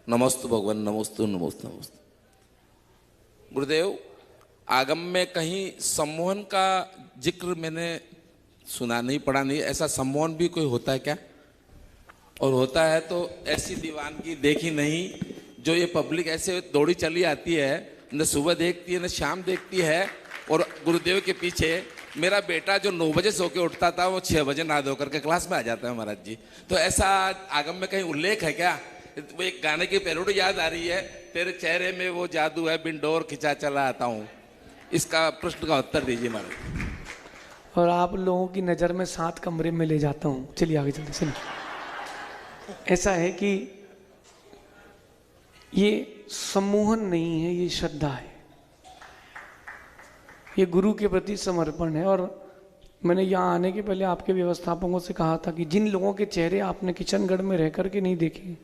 नमस्तु भगवान, नमस्तु नमस्तु नमस्तु। गुरुदेव, आगम में कहीं सम्मोहन का जिक्र मैंने सुना नहीं, पढ़ा नहीं। ऐसा सम्मोहन भी कोई होता है क्या? और होता है तो ऐसी दीवानगी देखी नहीं जो ये पब्लिक ऐसे दौड़ी चली आती है, न सुबह देखती है न शाम देखती है। और गुरुदेव के पीछे मेरा बेटा जो 9 बजे सो के उठता था वो 6 बजे नहा धो करके क्लास में आ जाता है महाराज जी। तो ऐसा आगम में कहीं उल्लेख है क्या? वो एक गाने की पैरोडी याद आ रही है, तेरे चेहरे में वो जादू है बिन डोर खिंचा चला आता हूँ। इसका प्रश्न का उत्तर दीजिए महाराज। और आप लोगों की नज़र में 7 कमरे में ले जाता हूँ। चलिए आगे चलते। सुनिए, ऐसा है कि ये सम्मोहन नहीं है, ये श्रद्धा है, ये गुरु के प्रति समर्पण है। और मैंने यहाँ आने के पहले आपके व्यवस्थापकों से कहा था कि जिन लोगों के चेहरे आपने किशनगढ़ में रह करके नहीं देखे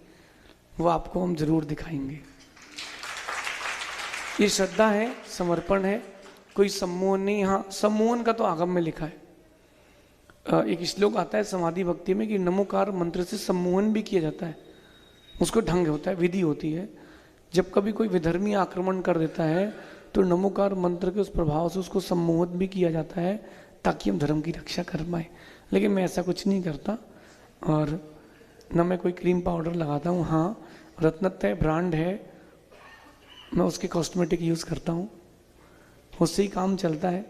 वो आपको हम जरूर दिखाएंगे। ये श्रद्धा है, समर्पण है, कोई सम्मोहन नहीं। हाँ, सम्मोहन का तो आगम में लिखा है। एक श्लोक आता है समाधि भक्ति में कि नमोकार मंत्र से सम्मोहन भी किया जाता है। उसको ढंग होता है, विधि होती है। जब कभी कोई विधर्मी आक्रमण कर देता है तो नमोकार मंत्र के उस प्रभाव से उसको सम्मोहित भी किया जाता है ताकि हम धर्म की रक्षा कर पाए। लेकिन मैं ऐसा कुछ नहीं करता और न मैं कोई क्रीम पाउडर लगाता हूँ। हाँ, रत्नत्रय ब्रांड है, मैं उसके कॉस्मेटिक यूज़ करता हूँ, उससे ही काम चलता है।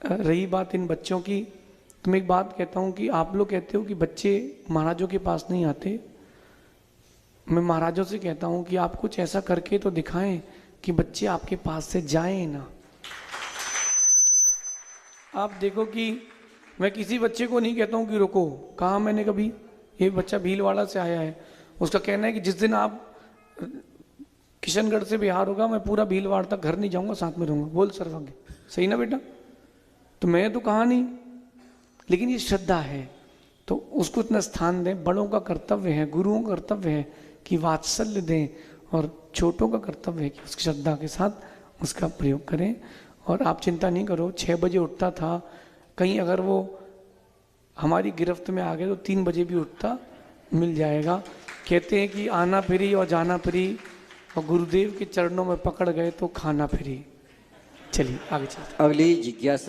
रही बात इन बच्चों की, तो मैं एक बात कहता हूँ कि आप लोग कहते हो कि बच्चे महाराजों के पास नहीं आते। मैं महाराजों से कहता हूँ कि आप कुछ ऐसा करके तो दिखाएं कि बच्चे आपके पास से जाएं ना। आप देखो कि मैं किसी बच्चे को नहीं कहता हूँ कि रुको। कहा मैंने कभी? ये बच्चा भीलवाड़ा से आया है, उसका कहना है कि जिस दिन आप किशनगढ़ से बिहार होगा मैं पूरा भीलवाड़ा तक घर नहीं जाऊंगा, साथ में रहूंगा। बोल सर्वज्ञ, सही ना बेटा? तो मैं तो कहा नहीं, लेकिन ये श्रद्धा है तो उसको इतना स्थान दें। बड़ों का कर्तव्य है, गुरुओं का कर्तव्य है कि वात्सल्य दें, और छोटों का कर्तव्य है कि उसकी श्रद्धा के साथ उसका प्रयोग करें। और आप चिंता नहीं करो, 6 बजे उठता था, कहीं अगर वो हमारी गिरफ्त में आ गए तो 3 बजे भी उठता, मिल जाएगा। कहते हैं कि आना फ्री और जाना फ्री, और गुरुदेव के चरणों में पकड़ गए तो खाना फ्री। चलिए आगे चलते। अगली जिज्ञासा।